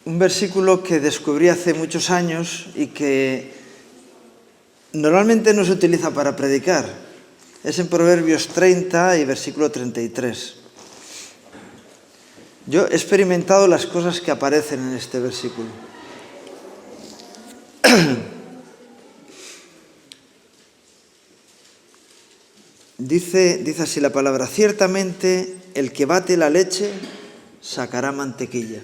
un versículo que descubrí hace muchos años y que normalmente no se utiliza para predicar. Es en Proverbios 30 y versículo 33. Yo he experimentado las cosas que aparecen en este versículo. Dice así la palabra: ciertamente el que bate la leche sacará mantequilla,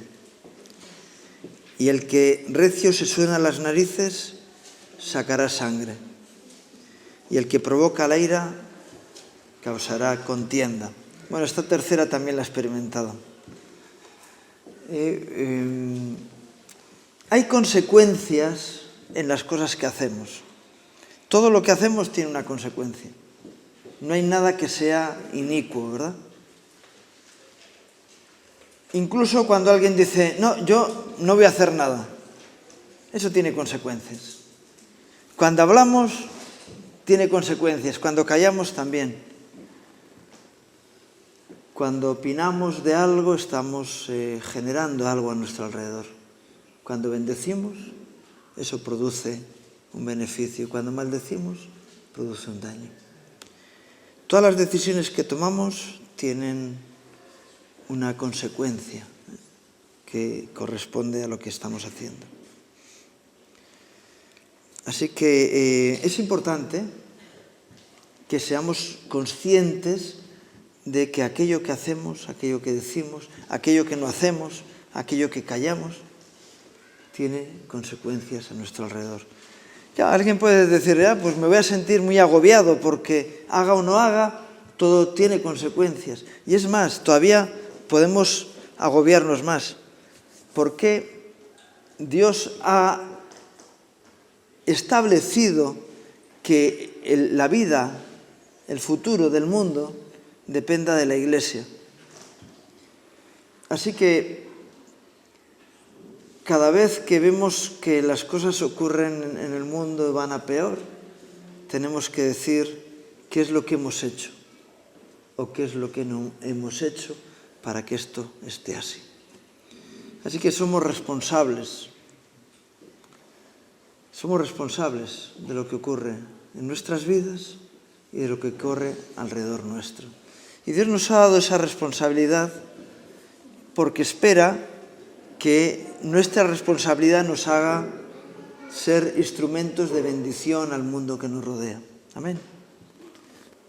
y el que recio se suena las narices sacará sangre, y el que provoca la ira causará contienda. Bueno, esta tercera también la he experimentado. Hay consecuencias en las cosas que hacemos. Todo lo que hacemos tiene una consecuencia. No hay nada que sea inicuo, ¿verdad? Incluso cuando alguien dice, no, yo no voy a hacer nada, eso tiene consecuencias. Cuando hablamos, tiene consecuencias. Cuando callamos, también. Cuando opinamos de algo, estamos generando algo a nuestro alrededor. Cuando bendecimos, eso produce un beneficio. Cuando maldecimos, produce un daño. Todas las decisiones que tomamos tienen una consecuencia que corresponde a lo que estamos haciendo. Así que es importante que seamos conscientes de que aquello que hacemos, aquello que decimos, aquello que no hacemos, aquello que callamos, tiene consecuencias a nuestro alrededor. Ya, alguien puede decir, pues me voy a sentir muy agobiado porque haga o no haga, todo tiene consecuencias. Y es más, todavía podemos agobiarnos más, porque Dios ha establecido que la vida, el futuro del mundo, dependa de la Iglesia. Así que cada vez que vemos que las cosas ocurren en el mundo y van a peor, tenemos que decir qué es lo que hemos hecho o qué es lo que no hemos hecho para que esto esté así. Así que somos responsables. Somos responsables de lo que ocurre en nuestras vidas y de lo que ocurre alrededor nuestro. Y Dios nos ha dado esa responsabilidad porque espera que nuestra responsabilidad nos haga ser instrumentos de bendición al mundo que nos rodea. Amén.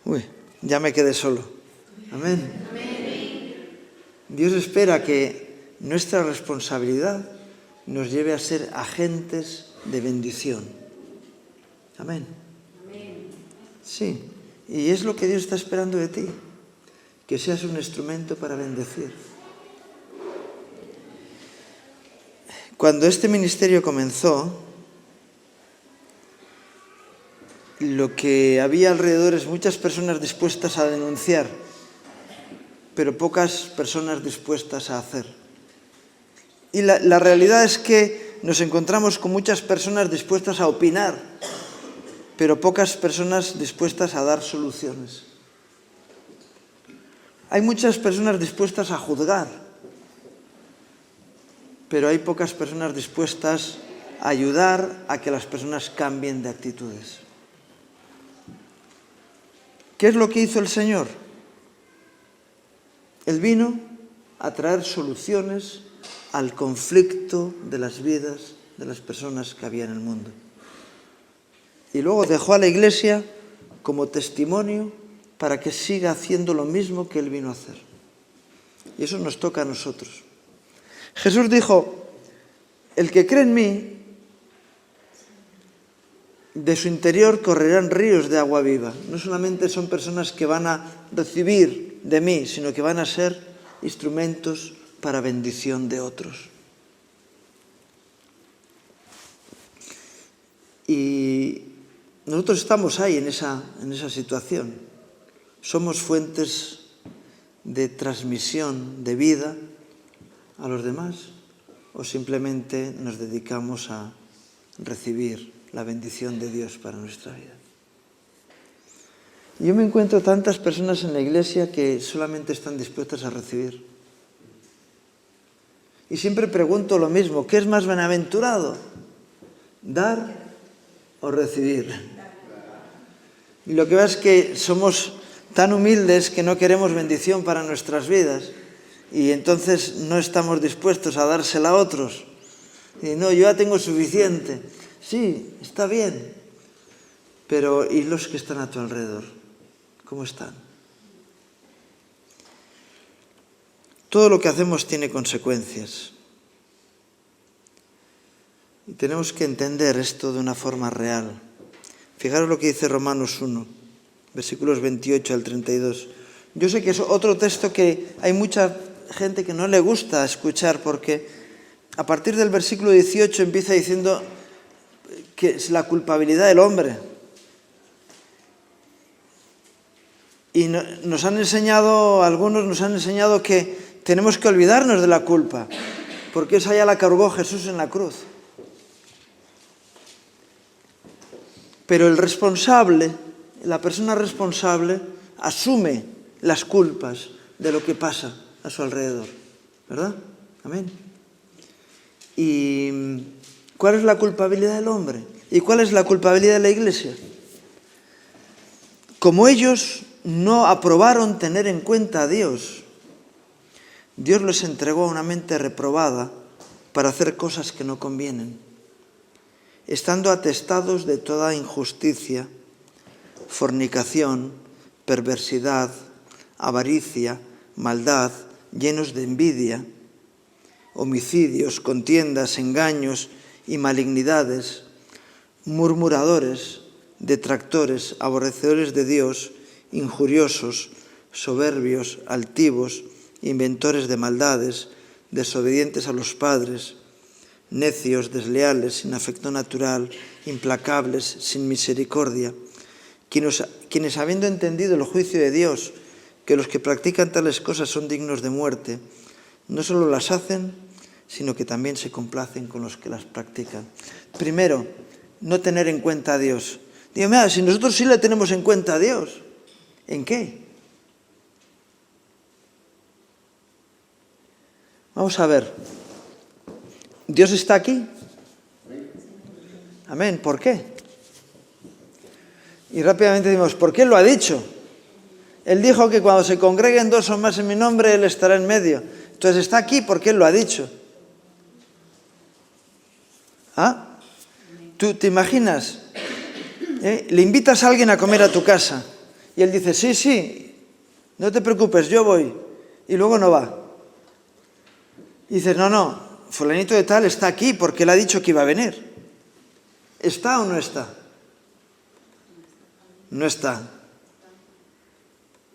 Uy, ya me quedé solo. Amén. Dios espera que nuestra responsabilidad nos lleve a ser agentes de bendición. Amén. Sí, y es lo que Dios está esperando de ti, que seas un instrumento para bendecir. Cuando este ministerio comenzó, lo que había alrededor es muchas personas dispuestas a denunciar, pero pocas personas dispuestas a hacer. Y la realidad es que nos encontramos con muchas personas dispuestas a opinar, pero pocas personas dispuestas a dar soluciones. Hay muchas personas dispuestas a juzgar, pero hay pocas personas dispuestas a ayudar a que las personas cambien de actitudes. ¿Qué es lo que hizo el Señor? Él vino a traer soluciones al conflicto de las vidas de las personas que había en el mundo. Y luego dejó a la Iglesia como testimonio para que siga haciendo lo mismo que Él vino a hacer. Y eso nos toca a nosotros. Jesús dijo, el que cree en mí, de su interior correrán ríos de agua viva. No solamente son personas que van a recibir de mí, sino que van a ser instrumentos para bendición de otros. Y nosotros estamos ahí en esa situación. Somos fuentes de transmisión de vida a los demás, o simplemente nos dedicamos a recibir la bendición de Dios para nuestra vida. Yo me encuentro tantas personas en la Iglesia que solamente están dispuestas a recibir. Y siempre pregunto lo mismo, ¿qué es más bienaventurado? ¿Dar o recibir? Y lo que pasa es que somos tan humildes que no queremos bendición para nuestras vidas y entonces no estamos dispuestos a dársela a otros. Y no, yo ya tengo suficiente. Sí, está bien, pero ¿y los que están a tu alrededor? ¿Cómo están? Todo lo que hacemos tiene consecuencias. Y tenemos que entender esto de una forma real. Fijaros lo que dice Romanos 1, versículos 28 al 32. Yo sé que es otro texto que hay mucha gente que no le gusta escuchar porque a partir del versículo 18 empieza diciendo que es la culpabilidad del hombre. Y nos han enseñado, algunos nos han enseñado que tenemos que olvidarnos de la culpa, porque esa ya la cargó Jesús en la cruz. Pero el responsable, la persona responsable, asume las culpas de lo que pasa a su alrededor. ¿Verdad? Amén. ¿Y cuál es la culpabilidad del hombre? ¿Y cuál es la culpabilidad de la Iglesia? Como ellos no aprobaron tener en cuenta a Dios, Dios les entregó una mente reprobada para hacer cosas que no convienen, estando atestados de toda injusticia, fornicación, perversidad, avaricia, maldad, llenos de envidia, homicidios, contiendas, engaños y malignidades, murmuradores, detractores, aborrecedores de Dios, injuriosos, soberbios, altivos, inventores de maldades, desobedientes a los padres, necios, desleales, sin afecto natural, implacables, sin misericordia, quienes habiendo entendido el juicio de Dios, que los que practican tales cosas son dignos de muerte, no solo las hacen, sino que también se complacen con los que las practican. Primero, no tener en cuenta a Dios. Digo, mira, si nosotros sí le tenemos en cuenta a Dios, ¿en qué? Vamos a ver. ¿Dios está aquí? Amén. ¿Por qué? Y rápidamente decimos, ¿por qué lo ha dicho? Él dijo que cuando se congreguen dos o más en mi nombre, Él estará en medio. Entonces está aquí porque Él lo ha dicho. ¿Ah? ¿Tú te imaginas? Le invitas a alguien a comer a tu casa y él dice, sí, sí, no te preocupes, yo voy. Y luego no va. Y dices, no, fulanito de tal está aquí porque él ha dicho que iba a venir. ¿Está o no está? No está.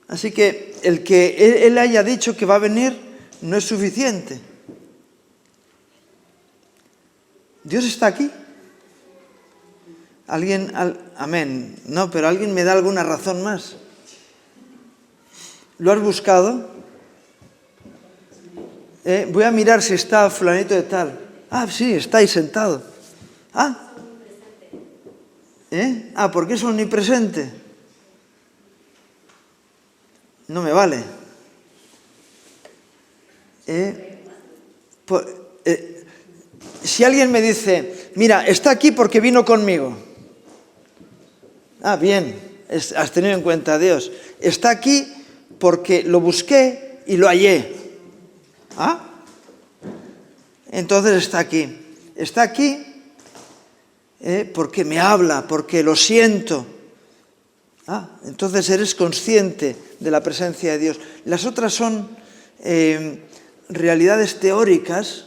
Así que el que él haya dicho que va a venir no es suficiente. ¿Dios está aquí? ¿Alguien? Amén. No, pero alguien me da alguna razón más. ¿Lo has buscado? Voy a mirar si está fulanito de tal. Ah, sí, está ahí sentado. Ah. ¿Por qué es omnipresente? No me vale. Si alguien me dice, mira, está aquí porque vino conmigo. Bien, has tenido en cuenta a Dios. Está aquí porque lo busqué y lo hallé. Entonces está aquí. Está aquí porque me habla, porque lo siento. Entonces eres consciente de la presencia de Dios. Las otras son realidades teóricas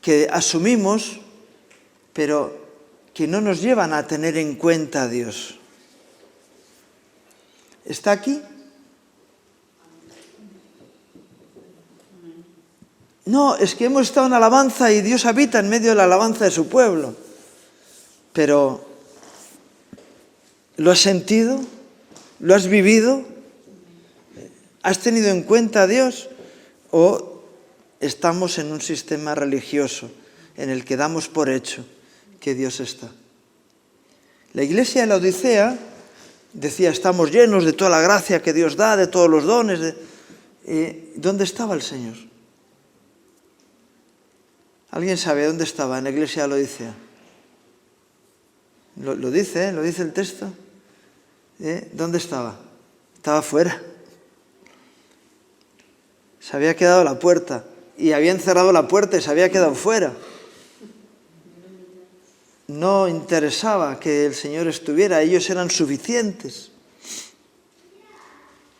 que asumimos, pero que no nos llevan a tener en cuenta a Dios. ¿Está aquí? No, es que hemos estado en alabanza y Dios habita en medio de la alabanza de su pueblo. Pero, ¿lo has sentido? ¿Lo has vivido? ¿Has tenido en cuenta a Dios? ¿O estamos en un sistema religioso en el que damos por hecho que Dios está? La iglesia de la Odisea decía, estamos llenos de toda la gracia que Dios da, de todos los dones. ¿Dónde estaba el Señor? ¿Alguien sabe dónde estaba en la iglesia de Laodicea? Lo dice el texto. ¿Dónde estaba? Estaba fuera. Se había quedado a la puerta y habían cerrado la puerta y se había quedado fuera. No interesaba que el Señor estuviera, ellos eran suficientes.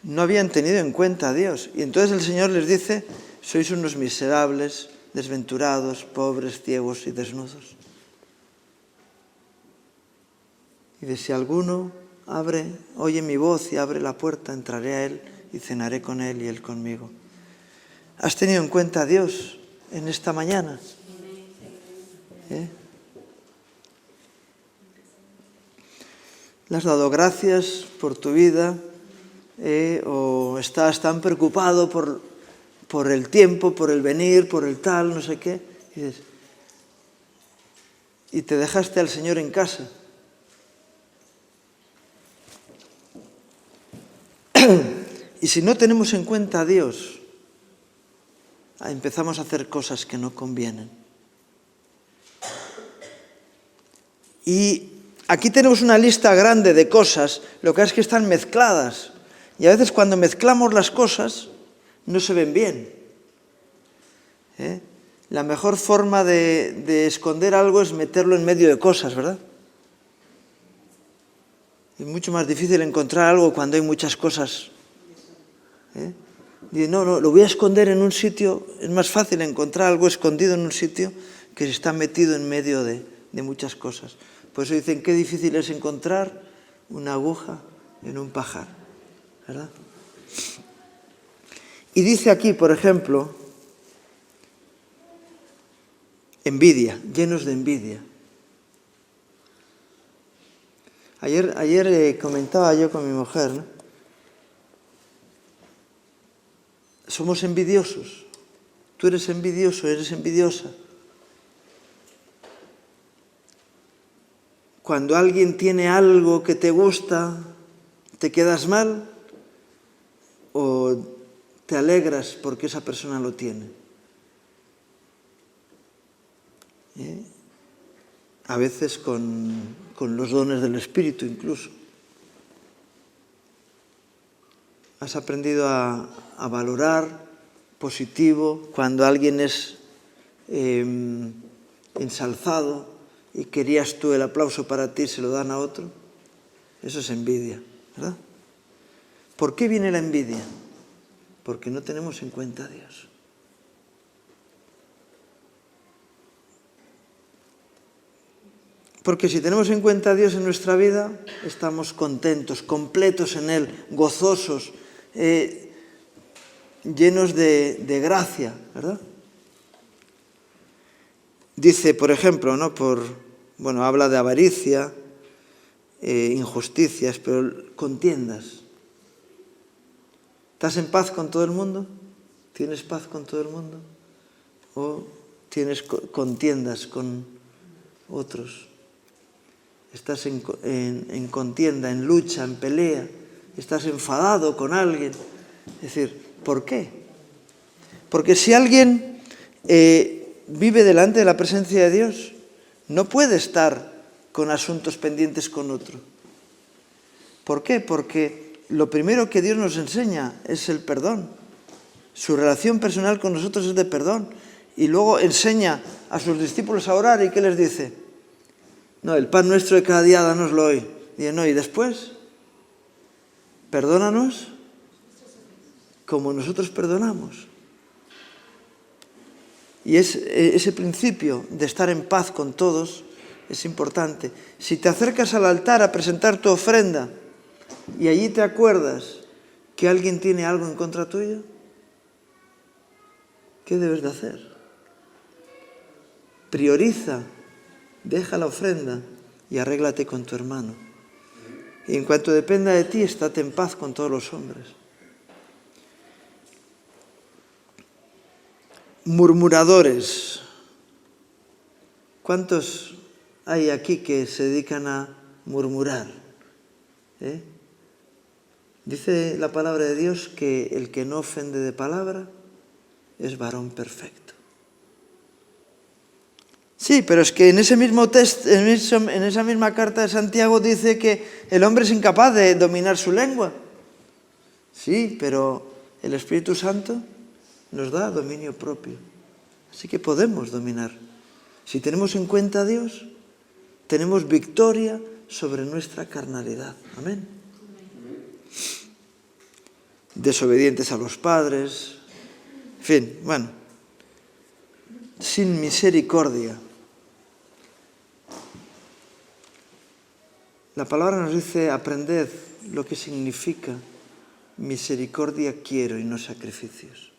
No habían tenido en cuenta a Dios. Y entonces el Señor les dice: sois unos miserables, desventurados, pobres, ciegos y desnudos. Y dice: si alguno oye mi voz y abre la puerta, entraré a él y cenaré con él y él conmigo. ¿Has tenido en cuenta a Dios en esta mañana? ¿Le has dado gracias por tu vida? ¿O estás tan preocupado por el tiempo, por el venir, por el tal, no sé qué? Y te dejaste al Señor en casa. Y si no tenemos en cuenta a Dios, empezamos a hacer cosas que no convienen. Y aquí tenemos una lista grande de cosas, lo que es que están mezcladas. Y a veces cuando mezclamos las cosas, no se ven bien. La mejor forma de esconder algo es meterlo en medio de cosas, ¿verdad? Es mucho más difícil encontrar algo cuando hay muchas cosas. Dice: no, lo voy a esconder en un sitio. Es más fácil encontrar algo escondido en un sitio que si está metido en medio de muchas cosas. Por eso dicen: qué difícil es encontrar una aguja en un pajar, ¿verdad? Y dice aquí, por ejemplo, envidia, llenos de envidia. Ayer comentaba yo con mi mujer, ¿no? Somos envidiosos. Tú eres envidioso, eres envidiosa. Cuando alguien tiene algo que te gusta, ¿te quedas mal o te alegras porque esa persona lo tiene? A veces con los dones del Espíritu incluso. Has aprendido a valorar positivo cuando alguien es ensalzado y querías tú el aplauso para ti, se lo dan a otro. Eso es envidia, ¿verdad? ¿Por qué viene la envidia? Porque no tenemos en cuenta a Dios. Porque si tenemos en cuenta a Dios en nuestra vida, estamos contentos, completos en Él, gozosos, llenos de gracia, ¿verdad? Dice, por ejemplo, ¿no? Habla de avaricia, injusticias, pero contiendas. ¿Estás en paz con todo el mundo? ¿Tienes paz con todo el mundo? ¿O tienes contiendas con otros? Estás en contienda, en lucha, en pelea. Estás enfadado con alguien. Es decir, ¿por qué? Porque si alguien vive delante de la presencia de Dios, no puede estar con asuntos pendientes con otro. ¿Por qué? Porque lo primero que Dios nos enseña es el perdón. Su relación personal con nosotros es de perdón. Y luego enseña a sus discípulos a orar. ¿Y qué les dice? No, el pan nuestro de cada día dánoslo hoy. Dice, no, ¿y después? Perdónanos como nosotros perdonamos. Y ese principio de estar en paz con todos es importante. Si te acercas al altar a presentar tu ofrenda y allí te acuerdas que alguien tiene algo en contra tuyo, ¿qué debes de hacer? Prioriza, deja la ofrenda y arréglate con tu hermano. Y en cuanto dependa de ti, estate en paz con todos los hombres. Murmuradores. ¿Cuántos hay aquí que se dedican a murmurar? Dice la palabra de Dios que el que no ofende de palabra es varón perfecto. Sí, pero es que en ese mismo texto, en esa misma carta de Santiago dice que el hombre es incapaz de dominar su lengua. Sí, pero el Espíritu Santo nos da dominio propio. Así que podemos dominar. Si tenemos en cuenta a Dios, tenemos victoria sobre nuestra carnalidad. Amén. Desobedientes a los padres, en fin, bueno, sin misericordia. La palabra nos dice, aprended lo que significa misericordia quiero y no sacrificios.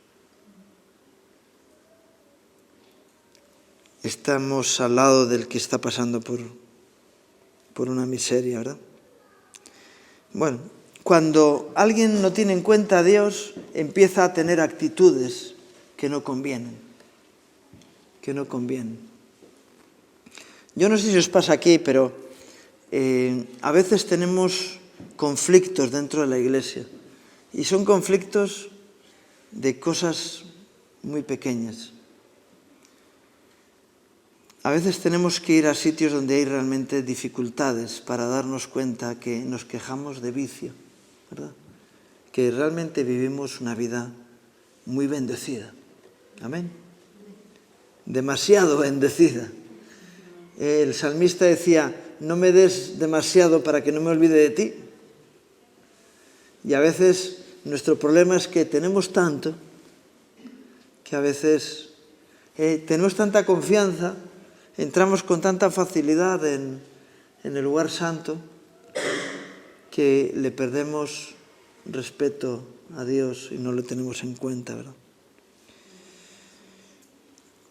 Estamos al lado del que está pasando por una miseria, ¿verdad? Bueno, cuando alguien no tiene en cuenta a Dios, empieza a tener actitudes que no convienen. Yo no sé si os pasa aquí, pero a veces tenemos conflictos dentro de la iglesia. Y son conflictos de cosas muy pequeñas. A veces tenemos que ir a sitios donde hay realmente dificultades para darnos cuenta que nos quejamos de vicio, ¿verdad? Que realmente vivimos una vida muy bendecida. Amén. Demasiado bendecida. El salmista decía, no me des demasiado para que no me olvide de ti. Y a veces nuestro problema es que tenemos tanto, que a veces tenemos tanta confianza, entramos con tanta facilidad en el lugar santo, que le perdemos respeto a Dios y no lo tenemos en cuenta, ¿verdad?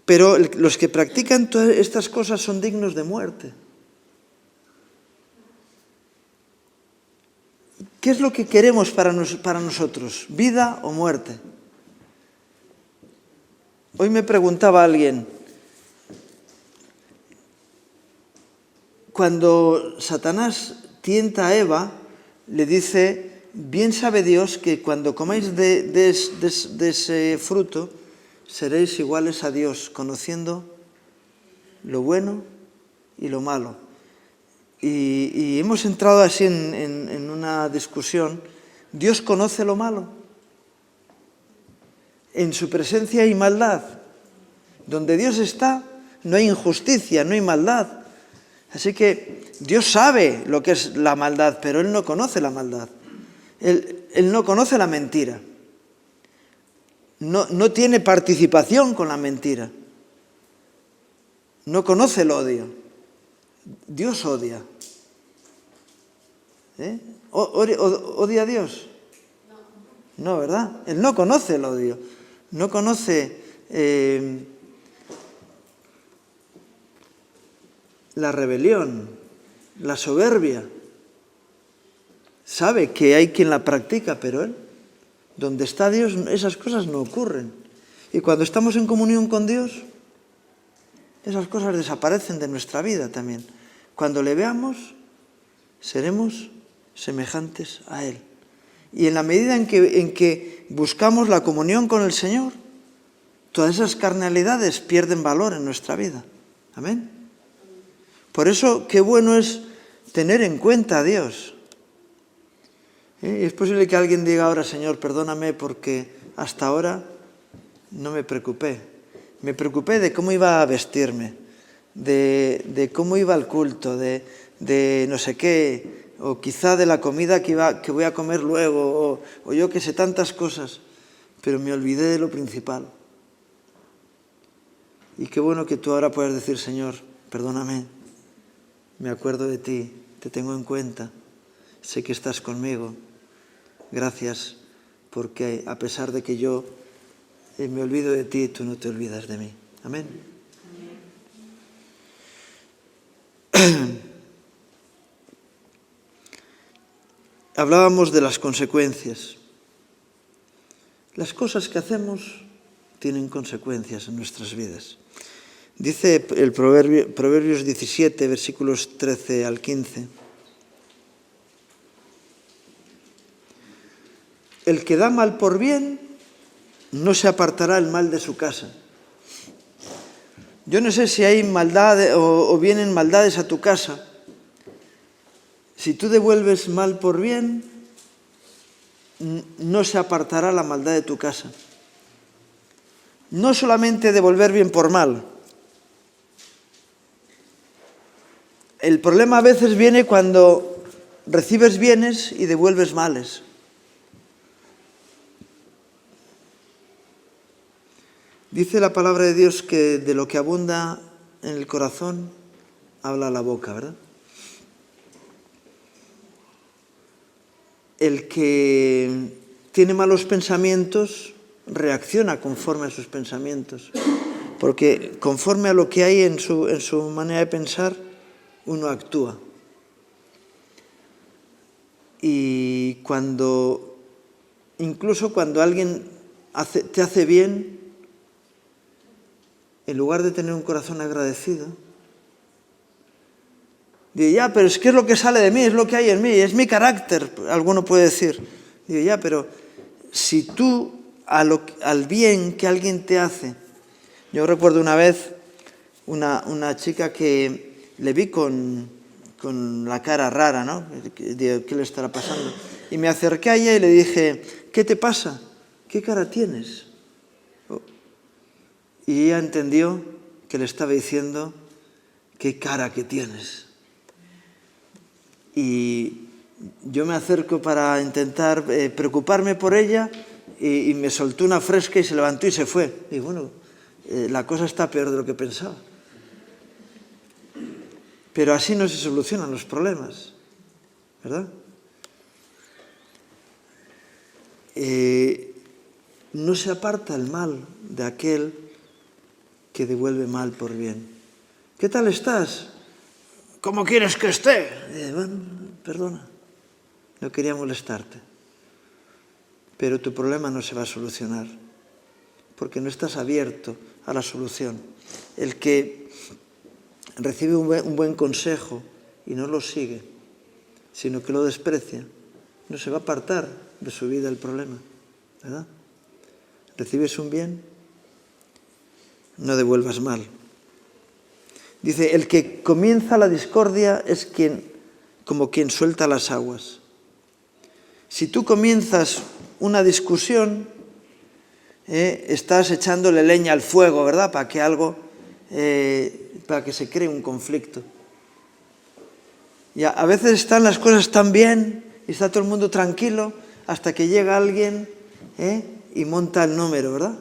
Pero los que practican todas estas cosas son dignos de muerte. ¿Qué es lo que queremos para nosotros? ¿Vida o muerte? Hoy me preguntaba alguien, cuando Satanás tienta a Eva, le dice, bien sabe Dios que cuando comáis de ese fruto, seréis iguales a Dios, conociendo lo bueno y lo malo. Y hemos entrado así en una discusión. Dios conoce lo malo. En su presencia hay maldad. Donde Dios está, no hay injusticia, no hay maldad. Así que Dios sabe lo que es la maldad, pero Él no conoce la maldad. Él no conoce la mentira. No tiene participación con la mentira. No conoce el odio. Dios odia. ¿Odia a Dios? No, ¿verdad? Él no conoce el odio. No conoce la rebelión, la soberbia. Sabe que hay quien la practica, pero Él, donde está Dios, esas cosas no ocurren. Y cuando estamos en comunión con Dios, esas cosas desaparecen de nuestra vida también. Cuando le veamos, seremos semejantes a Él. Y en la medida en que buscamos la comunión con el Señor, todas esas carnalidades pierden valor en nuestra vida. Amén. Por eso, qué bueno es tener en cuenta a Dios. Es posible que alguien diga ahora, Señor, perdóname porque hasta ahora no me preocupé. Me preocupé de cómo iba a vestirme, de cómo iba al culto, de no sé qué, o quizá de la comida que voy a comer luego, o yo que sé, tantas cosas, pero me olvidé de lo principal. Y qué bueno que tú ahora puedas decir, Señor, perdóname, me acuerdo de ti, te tengo en cuenta, sé que estás conmigo. Gracias, porque a pesar de que yo me olvido de ti, tú no te olvidas de mí. Amén. Hablábamos de las consecuencias. Las cosas que hacemos tienen consecuencias en nuestras vidas. Dice el Proverbios 17, versículos 13 al 15. El que da mal por bien, no se apartará el mal de su casa. Yo no sé si hay maldad o vienen maldades a tu casa. Si tú devuelves mal por bien, no se apartará la maldad de tu casa. No solamente devolver bien por mal. El problema a veces viene cuando recibes bienes y devuelves males. Dice la palabra de Dios que de lo que abunda en el corazón habla la boca, ¿verdad? El que tiene malos pensamientos reacciona conforme a sus pensamientos, porque conforme a lo que hay en su manera de pensar, uno actúa. Y incluso cuando alguien te hace bien, en lugar de tener un corazón agradecido, digo, ya, pero es que es lo que sale de mí, es lo que hay en mí, es mi carácter, alguno puede decir. Digo, ya, pero si tú al bien que alguien te hace... Yo recuerdo una vez una chica que le vi con la cara rara, ¿no? Digo, ¿qué le estará pasando? Y me acerqué a ella y le dije, ¿qué te pasa? ¿Qué cara tienes? Y ella entendió que le estaba diciendo, ¿qué cara que tienes? Y yo me acerco para intentar preocuparme por ella y me soltó una fresca y se levantó y se fue. Y bueno, la cosa está peor de lo que pensaba. Pero así no se solucionan los problemas, ¿verdad? No se aparta el mal de aquel que devuelve mal por bien. ¿Qué tal estás? ¿Cómo quieres que esté? Bueno, perdona, no quería molestarte. Pero tu problema no se va a solucionar, porque no estás abierto a la solución. El que recibe un buen consejo y no lo sigue, sino que lo desprecia, no se va a apartar de su vida el problema, ¿verdad? ¿Recibes un bien? No devuelvas mal. Dice, el que comienza la discordia es como quien suelta las aguas. Si tú comienzas una discusión, estás echándole leña al fuego, ¿verdad? Para que se cree un conflicto. Y a veces están las cosas tan bien y está todo el mundo tranquilo hasta que llega alguien y monta el número, ¿verdad?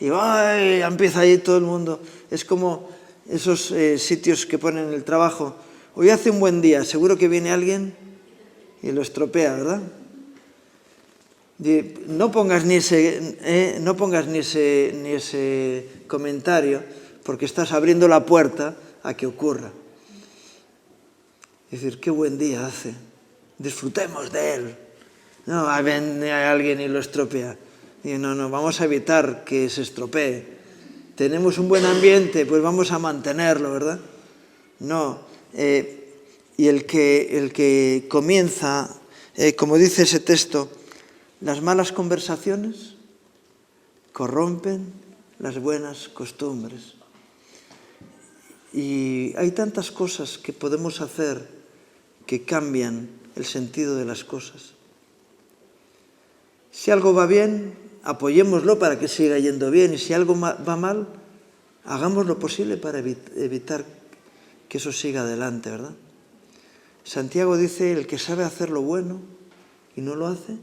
Y empieza ahí todo el mundo. Es como esos sitios que ponen en el trabajo. Hoy hace un buen día, seguro que viene alguien y lo estropea, ¿verdad? No pongas ni ese comentario porque estás abriendo la puerta a que ocurra. Es decir, qué buen día hace, disfrutemos de él. No, viene alguien y lo estropea. Y no, vamos a evitar que se estropee. Tenemos un buen ambiente, pues vamos a mantenerlo, ¿verdad? No, y el que comienza, como dice ese texto, las malas conversaciones corrompen las buenas costumbres. Y hay tantas cosas que podemos hacer que cambian el sentido de las cosas. Si algo va bien, apoyémoslo para que siga yendo bien. Y si algo va mal, hagamos lo posible para evitar que eso siga adelante, ¿verdad? Santiago dice, el que sabe hacer lo bueno y no lo hace,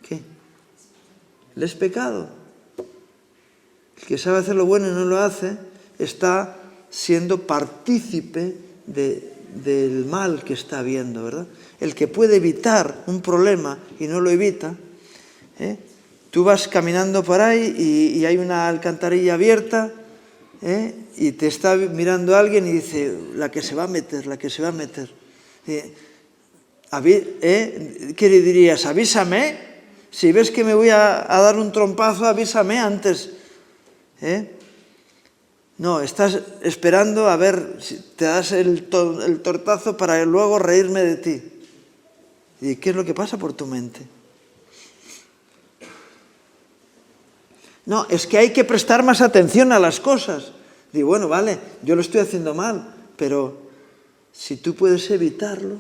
¿qué? ¿Le es pecado? El que sabe hacer lo bueno y no lo hace está siendo partícipe del mal que está habiendo, ¿verdad? El que puede evitar un problema y no lo evita, tú vas caminando por ahí y hay una alcantarilla abierta y te está mirando alguien y dice, la que se va a meter. ¿Qué le dirías? Avísame. Si ves que me voy a dar un trompazo, avísame antes. No, estás esperando a ver si te das el tortazo para luego reírme de ti. ¿Y qué es lo que pasa por tu mente? No, es que hay que prestar más atención a las cosas. Digo, bueno, vale, yo lo estoy haciendo mal, pero si tú puedes evitarlo,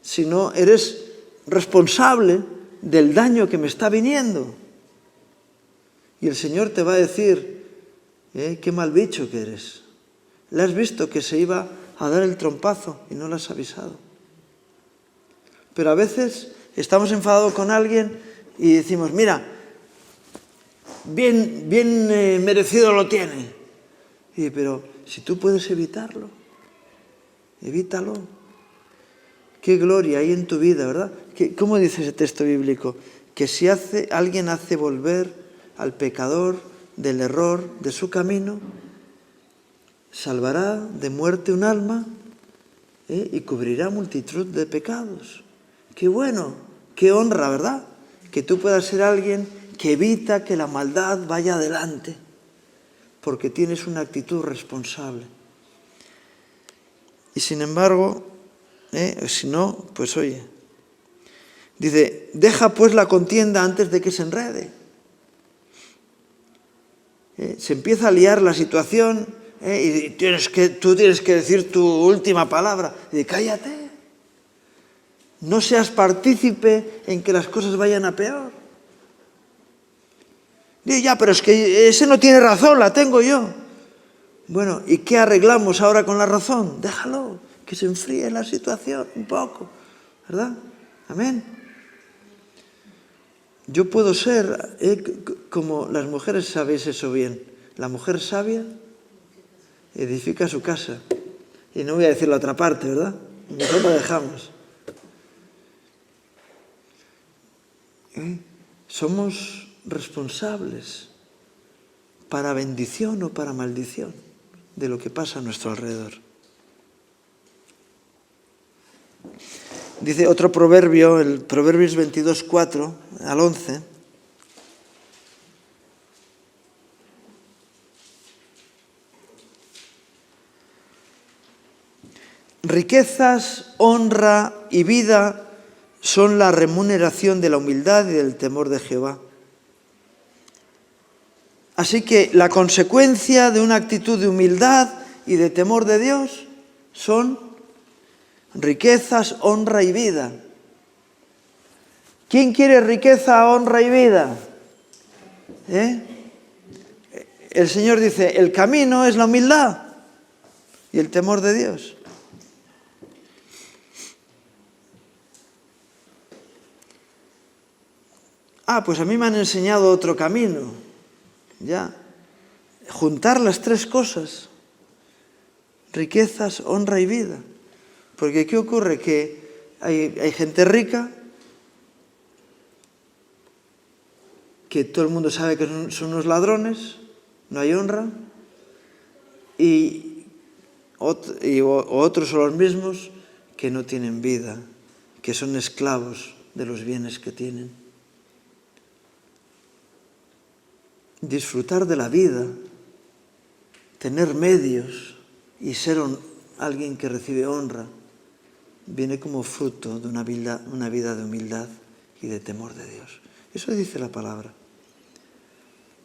si no, eres responsable del daño que me está viniendo. Y el Señor te va a decir, qué mal bicho que eres. Le has visto que se iba a dar el trompazo y no lo has avisado. Pero a veces estamos enfadados con alguien y decimos, mira, bien merecido lo tiene. Pero si tú puedes evitarlo, evítalo. Qué gloria hay en tu vida, ¿verdad? ¿Cómo dice ese texto bíblico? Que si alguien hace volver al pecador del error de su camino, salvará de muerte un alma y cubrirá multitud de pecados. Qué bueno, qué honra, ¿verdad? Que tú puedas ser alguien que evita que la maldad vaya adelante, porque tienes una actitud responsable. Y sin embargo, si no, pues oye, dice, deja pues la contienda antes de que se enrede. Se empieza a liar la situación y tú tienes que decir tu última palabra. Y dice, cállate, no seas partícipe en que las cosas vayan a peor. Dice, ya, pero es que ese no tiene razón, la tengo yo. Bueno, ¿y qué arreglamos ahora con la razón? Déjalo, que se enfríe la situación un poco, ¿verdad? Amén. Yo puedo ser, como las mujeres sabéis eso bien, la mujer sabia edifica su casa. Y no voy a decir la otra parte, ¿verdad? Mejor la dejamos. Somos responsables para bendición o para maldición de lo que pasa a nuestro alrededor. Dice otro proverbio, el Proverbios 22, 4 al 11. Riquezas, honra y vida son la remuneración de la humildad y del temor de Jehová. Así que la consecuencia de una actitud de humildad y de temor de Dios son riquezas, honra y vida. ¿Quién quiere riqueza, honra y vida? El Señor dice, el camino es la humildad y el temor de Dios. Pues a mí me han enseñado otro camino. Ya. Juntar las tres cosas. Riquezas, honra y vida. Porque ¿qué ocurre? Que hay gente rica, que todo el mundo sabe que son unos ladrones, no hay honra, y otros son los mismos que no tienen vida, que son esclavos de los bienes que tienen. Disfrutar de la vida, tener medios y ser alguien que recibe honra, viene como fruto de una vida de humildad y de temor de Dios. Eso dice la palabra.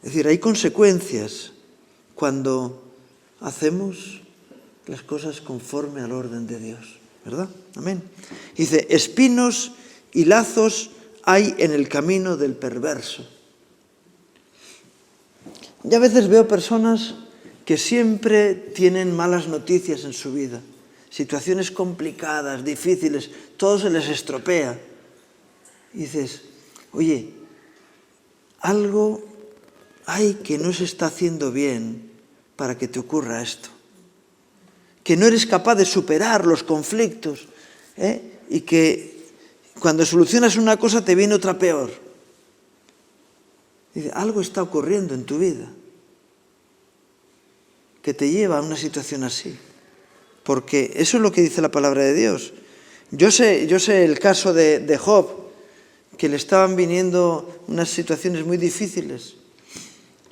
Es decir, hay consecuencias cuando hacemos las cosas conforme al orden de Dios, ¿verdad? Amén. Dice, espinos y lazos hay en el camino del perverso. Yo a veces veo personas que siempre tienen malas noticias en su vida, situaciones complicadas, difíciles, todo se les estropea. Y dices, oye, algo hay que no se está haciendo bien para que te ocurra esto. Que no eres capaz de superar los conflictos, y que cuando solucionas una cosa te viene otra peor. Dice, algo está ocurriendo en tu vida que te lleva a una situación así. Porque eso es lo que dice la palabra de Dios. Yo sé el caso de Job, que le estaban viniendo unas situaciones muy difíciles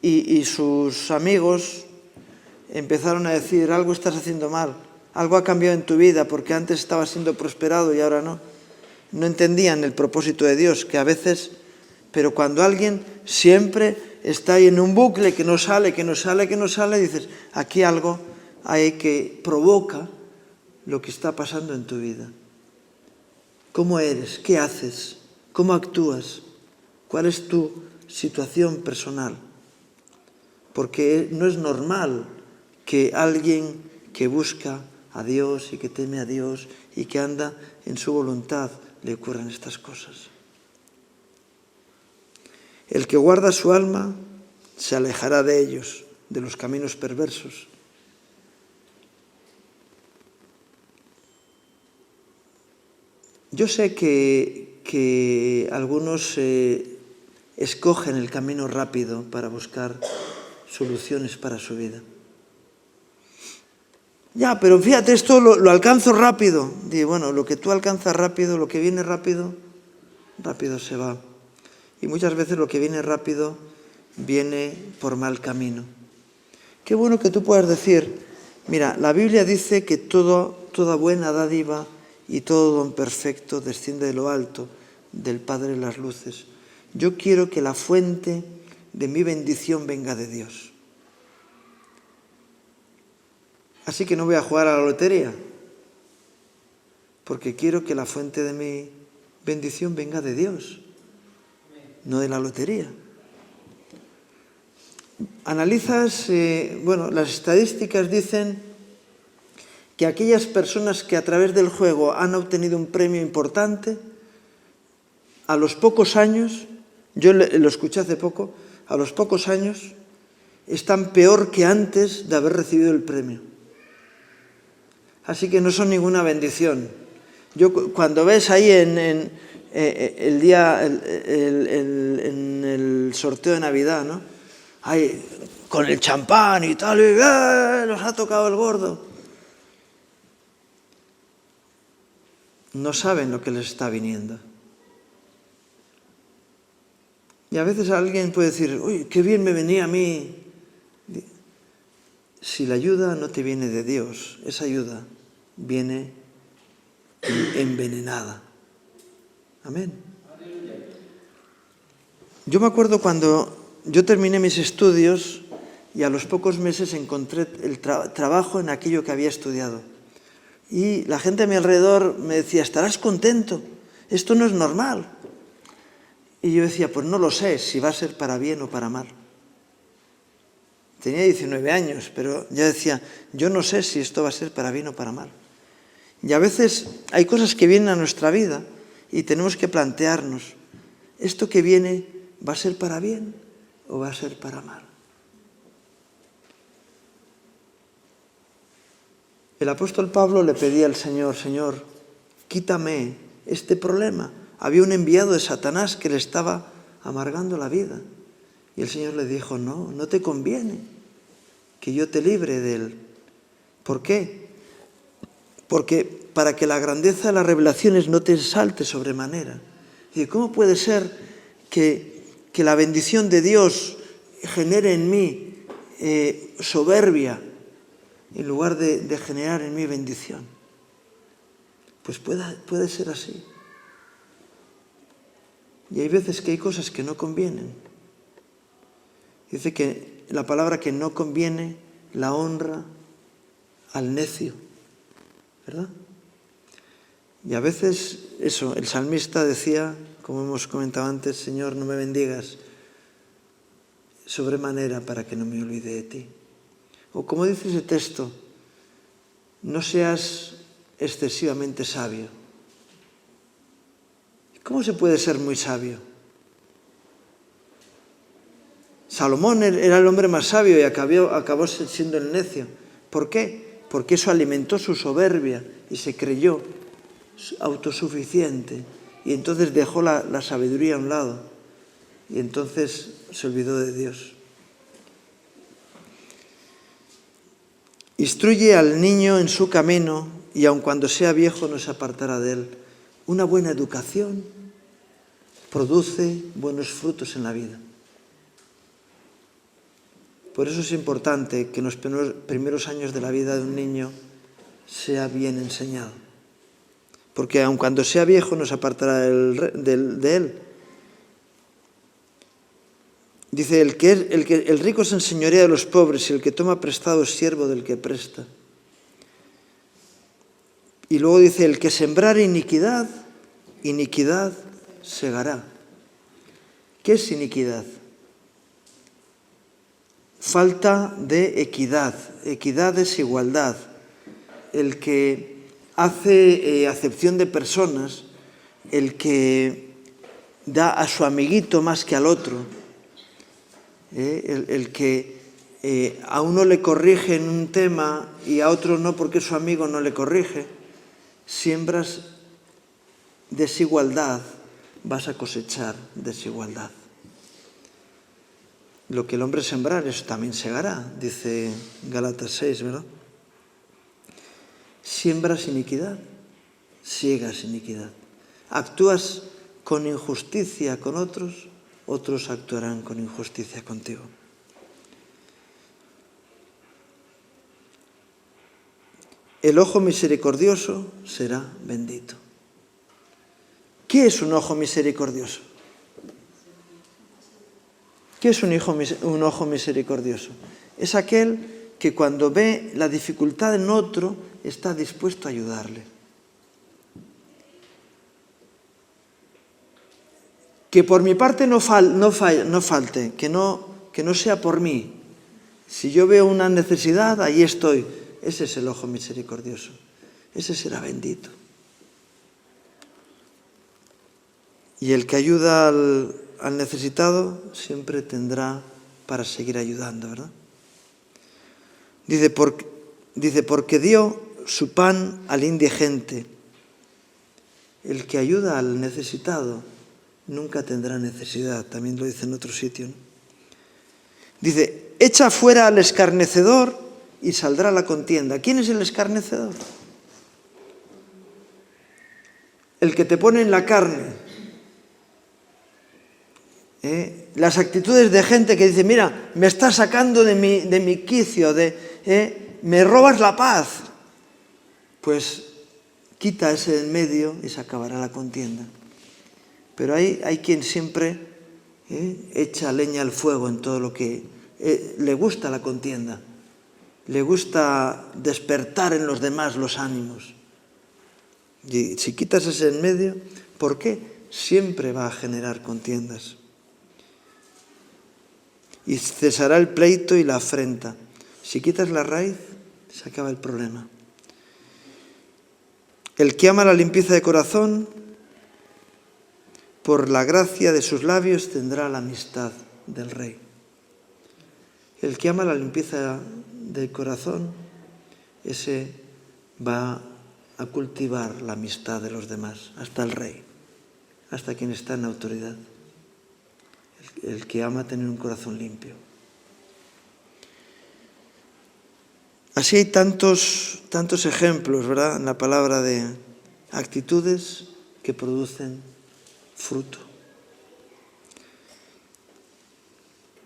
y sus amigos empezaron a decir, algo estás haciendo mal, algo ha cambiado en tu vida porque antes estabas siendo prosperado y ahora no. No entendían el propósito de Dios, que a veces, pero cuando alguien siempre está ahí en un bucle que no sale, y dices, aquí algo hay que provoca lo que está pasando en tu vida. ¿Cómo eres? ¿Qué haces? ¿Cómo actúas? ¿Cuál es tu situación personal? Porque no es normal que alguien que busca a Dios y que teme a Dios y que anda en su voluntad le ocurran estas cosas. El que guarda su alma se alejará de ellos, de los caminos perversos. Yo sé que algunos escogen el camino rápido para buscar soluciones para su vida. Ya, pero fíjate, esto lo alcanzo rápido. Digo, bueno, lo que tú alcanzas rápido, lo que viene rápido, rápido se va. Y muchas veces lo que viene rápido viene por mal camino. Qué bueno que tú puedas decir, mira, la Biblia dice que toda buena dádiva y todo don perfecto desciende de lo alto, del Padre de las luces. Yo quiero que la fuente de mi bendición venga de Dios. Así que no voy a jugar a la lotería, porque quiero que la fuente de mi bendición venga de Dios, no de la lotería. Analizas, las estadísticas dicen que aquellas personas que a través del juego han obtenido un premio importante, a los pocos años, yo lo escuché hace poco, a los pocos años están peor que antes de haber recibido el premio. Así que no son ninguna bendición. Cuando ves ahí en el sorteo de Navidad, ¿no? Ahí, con el champán y tal, y nos ha tocado el gordo. No saben lo que les está viniendo. Y a veces alguien puede decir, uy, qué bien me venía a mí. Si la ayuda no te viene de Dios, esa ayuda viene envenenada. Amén. Yo me acuerdo cuando yo terminé mis estudios y a los pocos meses encontré el trabajo en aquello que había estudiado. Y la gente a mi alrededor me decía, estarás contento, esto no es normal. Y yo decía, pues no lo sé, si va a ser para bien o para mal. Tenía 19 años, pero yo decía, yo no sé si esto va a ser para bien o para mal. Y a veces hay cosas que vienen a nuestra vida y tenemos que plantearnos, ¿esto que viene va a ser para bien o va a ser para mal? El apóstol Pablo le pedía al Señor, Señor, quítame este problema. Había un enviado de Satanás que le estaba amargando la vida. Y el Señor le dijo, no, no te conviene que yo te libre de él. ¿Por qué? Porque para que la grandeza de las revelaciones no te salte sobremanera. Y ¿cómo puede ser que la bendición de Dios genere en mí soberbia en lugar de generar en mí bendición? Pues puede ser así. Y hay veces que hay cosas que no convienen. Dice que la palabra que no conviene la honra al necio, ¿verdad? Y a veces eso, el salmista decía, como hemos comentado antes, Señor, no me bendigas sobremanera para que no me olvide de ti. O como dice ese texto, no seas excesivamente sabio. ¿Cómo se puede ser muy sabio? Salomón era el hombre más sabio y acabó siendo el necio. ¿Por qué? Porque eso alimentó su soberbia y se creyó autosuficiente. Y entonces dejó la sabiduría a un lado. Y entonces se olvidó de Dios. Instruye al niño en su camino y aun cuando sea viejo no se apartará de él. Una buena educación produce buenos frutos en la vida. Por eso es importante que en los primeros años de la vida de un niño sea bien enseñado. Porque aun cuando sea viejo no se apartará de él. Dice, el rico se enseñorea de los pobres y el que toma prestado es siervo del que presta. Y luego dice, el que sembrare iniquidad, iniquidad segará. ¿Qué es iniquidad? Falta de equidad. Equidad es igualdad. El que hace acepción de personas, el que da a su amiguito más que al otro, el que a uno le corrige en un tema y a otro no porque su amigo no le corrige, siembras desigualdad, vas a cosechar desigualdad. Lo que el hombre sembrar, eso también segará, dice Gálatas 6, ¿verdad? Siembras iniquidad, siegas iniquidad. Actúas con injusticia con otros, otros actuarán con injusticia contigo. El ojo misericordioso será bendito. ¿Qué es un ojo misericordioso? ¿Qué es un ojo misericordioso? Es aquel que cuando ve la dificultad en otro está dispuesto a ayudarle. Que por mi parte no falte, que no sea por mí. Si yo veo una necesidad, ahí estoy. Ese es el ojo misericordioso. Ese será bendito. Y el que ayuda al necesitado siempre tendrá para seguir ayudando, ¿verdad? Dice, porque dio su pan al indigente. El que ayuda al necesitado nunca tendrá necesidad. También lo dice en otro sitio, ¿no? Dice, echa fuera al escarnecedor y saldrá la contienda. ¿Quién es el escarnecedor? El que te pone en la carne. Las actitudes de gente que dice, mira, me estás sacando de mi quicio, me robas la paz. Pues quita ese del medio y se acabará la contienda. Pero hay quien siempre echa leña al fuego en todo lo que le gusta la contienda. Le gusta despertar en los demás los ánimos. Y si quitas ese en medio, ¿por qué? Siempre va a generar contiendas. Y cesará el pleito y la afrenta. Si quitas la raíz, se acaba el problema. El que ama la limpieza de corazón, por la gracia de sus labios tendrá la amistad del Rey. El que ama la limpieza del corazón, ese va a cultivar la amistad de los demás, hasta el Rey, hasta quien está en autoridad. El que ama tener un corazón limpio. Así hay tantos ejemplos, ¿verdad?, en la palabra de actitudes que producen fruto.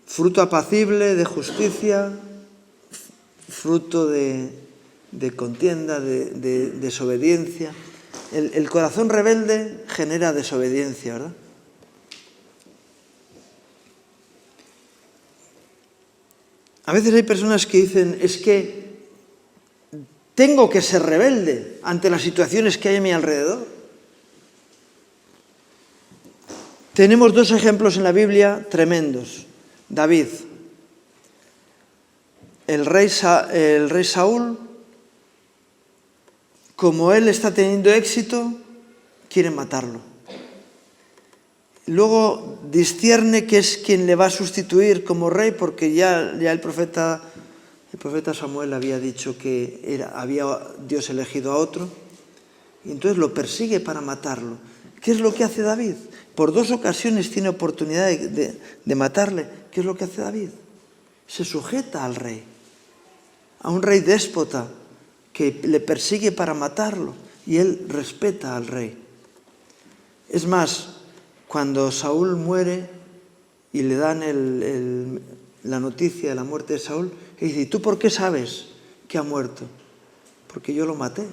Fruto apacible de justicia, fruto de contienda, de desobediencia. El corazón rebelde genera desobediencia, ¿verdad? A veces hay personas que dicen, es que tengo que ser rebelde ante las situaciones que hay a mi alrededor. Tenemos dos ejemplos en la Biblia tremendos. David, el rey Saúl, como él está teniendo éxito, quiere matarlo. Luego discierne que es quien le va a sustituir como rey, porque ya el profeta Samuel había dicho que había Dios elegido a otro, y entonces lo persigue para matarlo. ¿Qué es lo que hace David? Por dos ocasiones tiene oportunidad de matarle. ¿Qué es lo que hace David? Se sujeta al rey, a un rey déspota que le persigue para matarlo, y él respeta al rey. Es más, cuando Saúl muere y le dan la noticia de la muerte de Saúl, y dice, ¿y tú por qué sabes que ha muerto? Porque yo lo maté.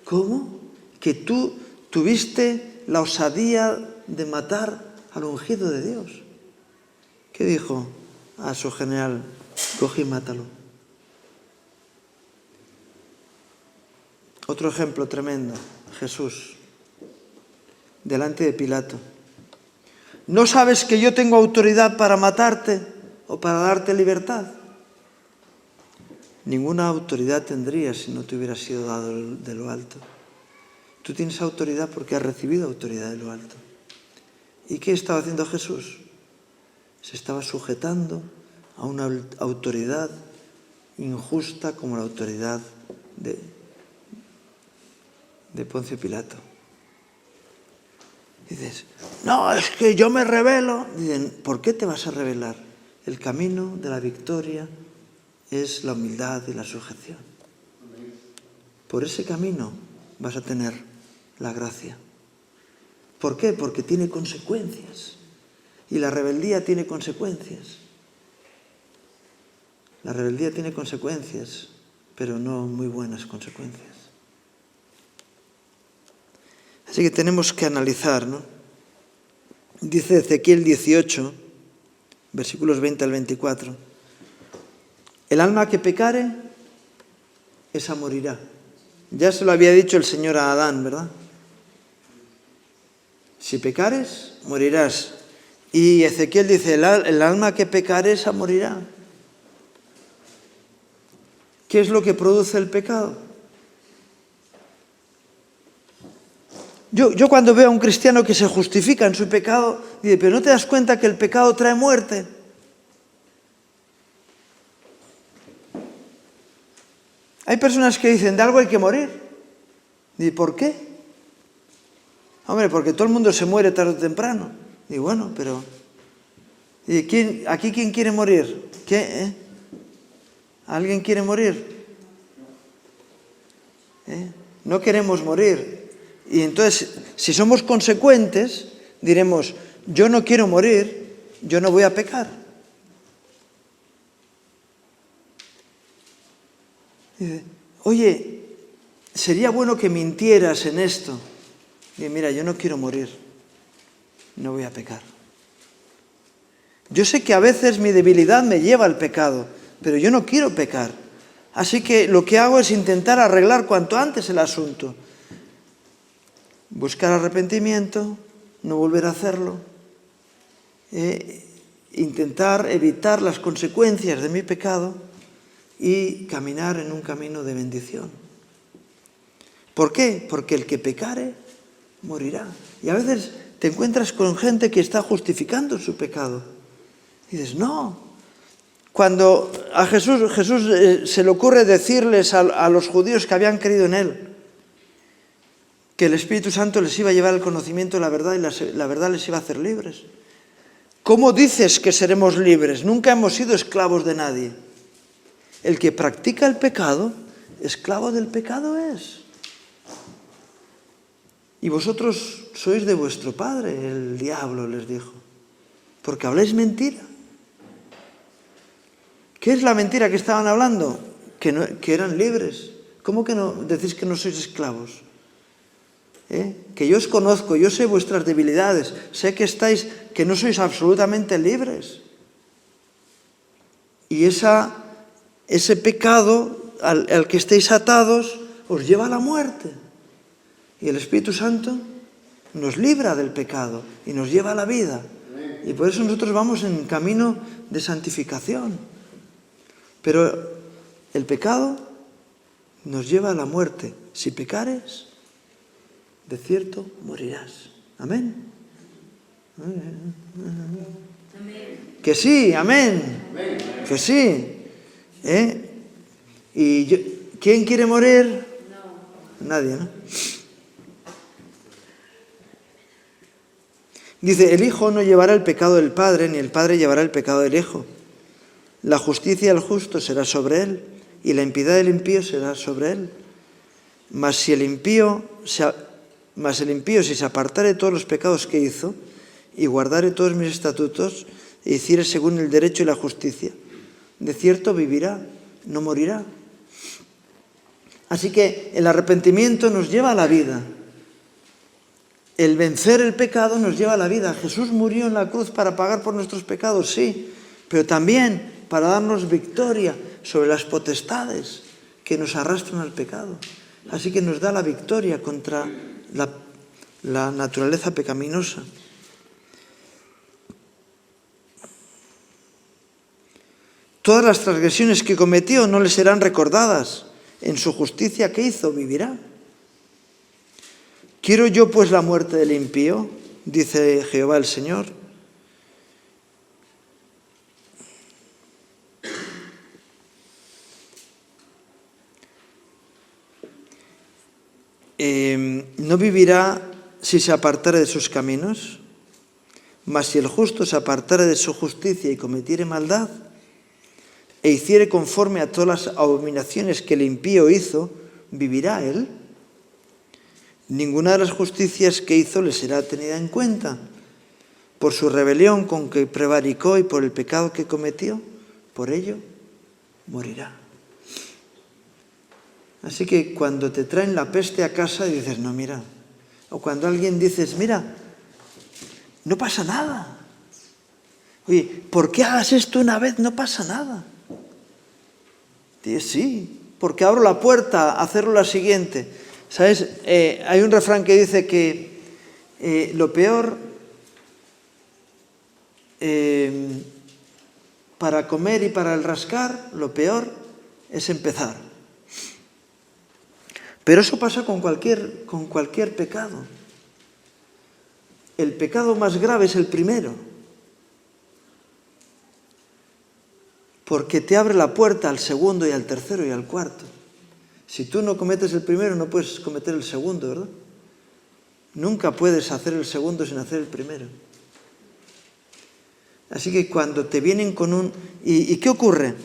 ¿Cómo? Que tú tuviste la osadía de matar al ungido de Dios. ¿Qué dijo a su general? Coge y mátalo. Otro ejemplo tremendo, Jesús, delante de Pilato. ¿No sabes que yo tengo autoridad para matarte o para darte libertad? Ninguna autoridad tendrías si no te hubiera sido dado de lo alto. Tú tienes autoridad porque has recibido autoridad de lo alto. ¿Y qué estaba haciendo Jesús? Se estaba sujetando a una autoridad injusta como la autoridad de Poncio Pilato. Dices, no, es que yo me rebelo. Dicen, ¿por qué te vas a rebelar? El camino de la victoria es la humildad y la sujeción. Por ese camino vas a tener la gracia. ¿Por qué? Porque tiene consecuencias. Y la rebeldía tiene consecuencias. La rebeldía tiene consecuencias, pero no muy buenas consecuencias. Así que tenemos que analizar, ¿no? Dice Ezequiel 18, versículos 20 al 24. El alma que pecare, esa morirá. Ya se lo había dicho el Señor a Adán, ¿verdad? Si pecares, morirás. Y Ezequiel dice, el alma que pecare, esa morirá. ¿Qué es lo que produce el pecado? Yo cuando veo a un cristiano que se justifica en su pecado, digo, pero ¿no te das cuenta que el pecado trae muerte? Hay personas que dicen, de algo hay que morir. ¿Y por qué? Hombre, porque todo el mundo se muere tarde o temprano. Y bueno, pero ¿aquí quién quiere morir? ¿Qué? ¿Alguien quiere morir? No queremos morir. Y entonces, si somos consecuentes, diremos, yo no quiero morir, yo no voy a pecar. Dice, oye, sería bueno que mintieras en esto. Y mira, yo no quiero morir, no voy a pecar. Yo sé que a veces mi debilidad me lleva al pecado, pero yo no quiero pecar. Así que lo que hago es intentar arreglar cuanto antes el asunto. Buscar arrepentimiento, no volver a hacerlo. Intentar evitar las consecuencias de mi pecado y caminar en un camino de bendición. ¿Por qué? Porque el que pecare, morirá. Y a veces te encuentras con gente que está justificando su pecado. Y dices, no. Cuando a Jesús se le ocurre decirles a los judíos que habían creído en él, que el Espíritu Santo les iba a llevar al conocimiento de la verdad y la verdad les iba a hacer libres. ¿Cómo dices que seremos libres? Nunca hemos sido esclavos de nadie. El que practica el pecado, esclavo del pecado es. Y vosotros sois de vuestro padre, el diablo les dijo, porque habláis mentira. ¿Qué es la mentira que estaban hablando? Que eran libres. ¿Cómo que no decís que no sois esclavos? Que yo os conozco, yo sé vuestras debilidades, sé que no sois absolutamente libres. Y ese pecado al que estéis atados os lleva a la muerte. Y el Espíritu Santo nos libra del pecado y nos lleva a la vida. Y por eso nosotros vamos en camino de santificación. Pero el pecado nos lleva a la muerte. Si pecares, de cierto morirás. Amén. Que sí, amén. Que sí. ¿Quién quiere morir? Nadie, ¿no? Dice, el Hijo no llevará el pecado del Padre, ni el Padre llevará el pecado del Hijo. La justicia del justo será sobre él, y la impiedad del impío será sobre él. Mas el impío, si se apartare de todos los pecados que hizo, y guardare todos mis estatutos, e hiciere según el derecho y la justicia, de cierto vivirá, no morirá. Así que el arrepentimiento nos lleva a la vida. El vencer el pecado nos lleva a la vida. Jesús murió en la cruz para pagar por nuestros pecados, sí, pero también para darnos victoria sobre las potestades que nos arrastran al pecado. Así que nos da la victoria contra la naturaleza pecaminosa. Todas las transgresiones que cometió no le serán recordadas. En su justicia, ¿qué hizo? Vivirá. ¿Quiero yo pues la muerte del impío? Dice Jehová el Señor. ¿No vivirá si se apartare de sus caminos? Mas si el justo se apartare de su justicia y cometiere maldad, e hiciere conforme a todas las abominaciones que el impío hizo, ¿vivirá él? Ninguna de las justicias que hizo le será tenida en cuenta. Por su rebelión con que prevaricó y por el pecado que cometió, por ello morirá. Así que cuando te traen la peste a casa y dices, no, mira, o cuando alguien dices, mira, no pasa nada. Oye, ¿por qué hagas esto una vez? No pasa nada. Dices, sí, porque abro la puerta a hacerlo la siguiente. ¿Sabes? Hay un refrán que dice que lo peor para comer y para el rascar, lo peor es empezar. Pero eso pasa con cualquier pecado. El pecado más grave es el primero, porque te abre la puerta al segundo y al tercero y al cuarto. Si tú no cometes el primero, no puedes cometer el segundo, ¿verdad? Nunca puedes hacer el segundo sin hacer el primero. Así que cuando te vienen con un... ¿Y qué ocurre?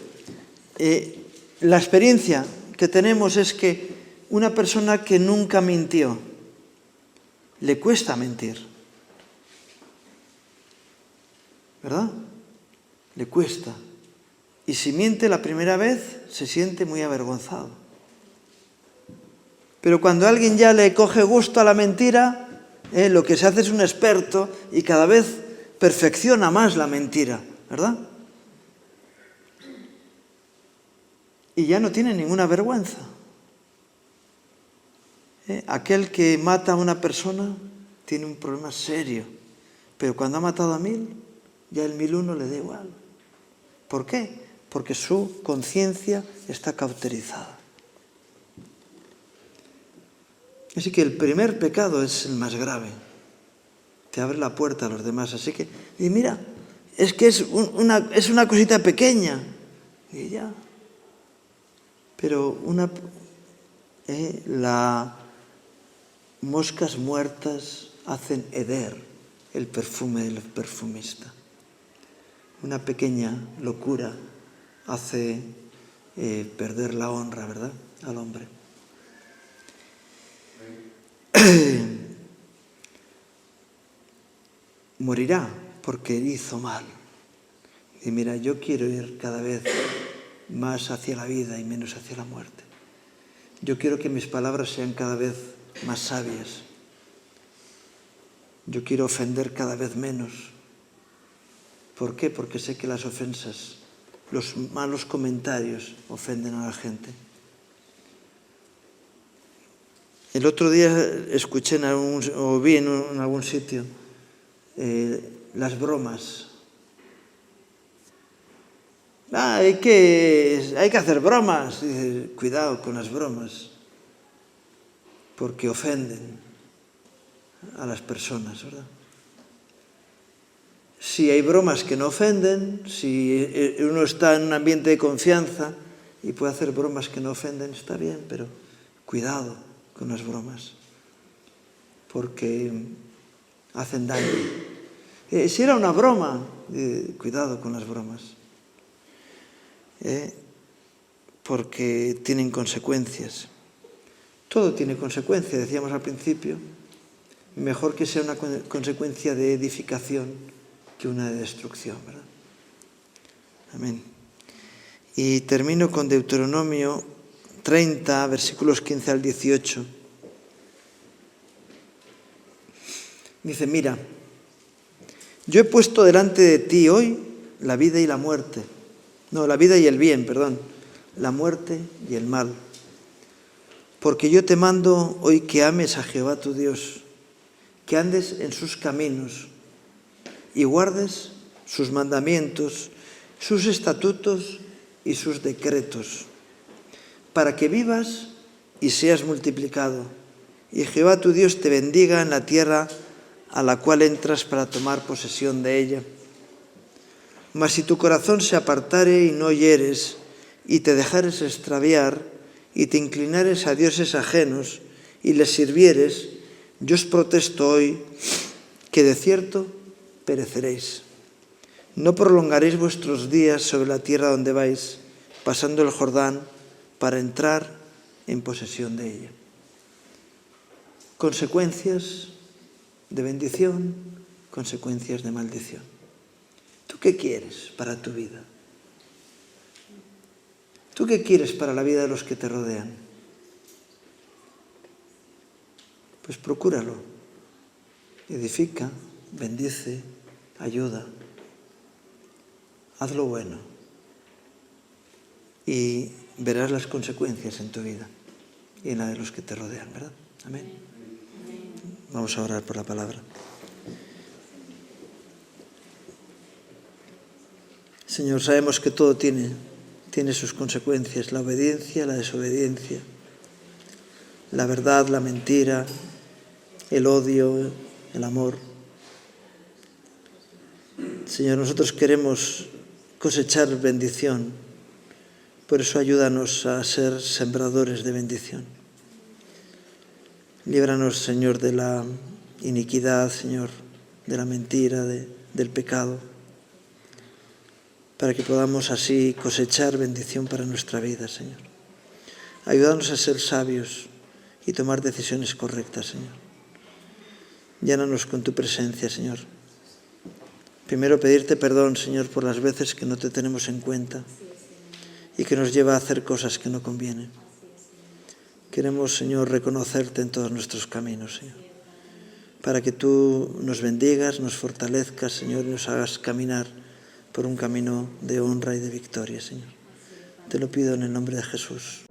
La experiencia que tenemos es que una persona que nunca mintió, le cuesta mentir. ¿Verdad? Le cuesta. Y si miente la primera vez, se siente muy avergonzado. Pero cuando alguien ya le coge gusto a la mentira, lo que se hace es un experto y cada vez perfecciona más la mentira, ¿verdad? Y ya no tiene ninguna vergüenza. Aquel que mata a una persona tiene un problema serio, pero cuando ha matado a 1000, ya el 1001 le da igual. ¿Por qué? Porque su conciencia está cauterizada. Así que el primer pecado es el más grave. Te abre la puerta a los demás. Así que, y mira, es que es una cosita pequeña. Y ya. Pero las moscas muertas hacen heder el perfume del perfumista. Una pequeña locura hace perder la honra, ¿verdad?, al hombre. Morirá porque hizo mal. Y mira, yo quiero ir cada vez más hacia la vida y menos hacia la muerte. Yo quiero que mis palabras sean cada vez más sabias. Yo quiero ofender cada vez menos. ¿Por qué? Porque sé que las ofensas, los malos comentarios ofenden a la gente. El otro día escuché o vi en algún sitio las bromas. Hay que hacer bromas. Dice, cuidado con las bromas, porque ofenden a las personas, ¿verdad? Si hay bromas que no ofenden, si uno está en un ambiente de confianza y puede hacer bromas que no ofenden, está bien, pero cuidado con las bromas, porque hacen daño. Si era una broma, cuidado con las bromas, porque tienen consecuencias. Todo tiene consecuencias, decíamos al principio. Mejor que sea una consecuencia de edificación que una de destrucción, ¿verdad? Amén. Y termino con Deuteronomio 30, versículos 15 al 18. Dice, mira, yo he puesto delante de ti hoy la vida y la muerte. No, la vida y el bien, perdón. La muerte y el mal. Porque yo te mando hoy que ames a Jehová tu Dios, que andes en sus caminos y guardes sus mandamientos, sus estatutos y sus decretos, para que vivas y seas multiplicado, y Jehová tu Dios te bendiga en la tierra a la cual entras para tomar posesión de ella. Mas si tu corazón se apartare y no oyeres, y te dejares extraviar, y te inclinares a dioses ajenos, y les sirvieres, yo os protesto hoy que de cierto pereceréis. No prolongaréis vuestros días sobre la tierra donde vais, pasando el Jordán para entrar en posesión de ella. Consecuencias de bendición, consecuencias de maldición. ¿Tú qué quieres para tu vida? ¿Tú qué quieres para la vida de los que te rodean? Pues procúralo. Edifica, bendice, ayuda. Haz lo bueno. Y verás las consecuencias en tu vida y en la de los que te rodean, ¿verdad? Amén. Vamos a orar por la palabra. Señor, sabemos que todo tiene sus consecuencias, la obediencia, la desobediencia, la verdad, la mentira, el odio, el amor. Señor, nosotros queremos cosechar bendición, por eso ayúdanos a ser sembradores de bendición. Líbranos, Señor, de la iniquidad, Señor, de la mentira, del pecado, para que podamos así cosechar bendición para nuestra vida, Señor. Ayúdanos a ser sabios y tomar decisiones correctas, Señor. Llénanos con tu presencia, Señor. Primero pedirte perdón, Señor, por las veces que no te tenemos en cuenta y que nos lleva a hacer cosas que no convienen. Queremos, Señor, reconocerte en todos nuestros caminos, Señor, para que tú nos bendigas, nos fortalezcas, Señor, y nos hagas caminar por un camino de honra y de victoria, Señor. Te lo pido en el nombre de Jesús.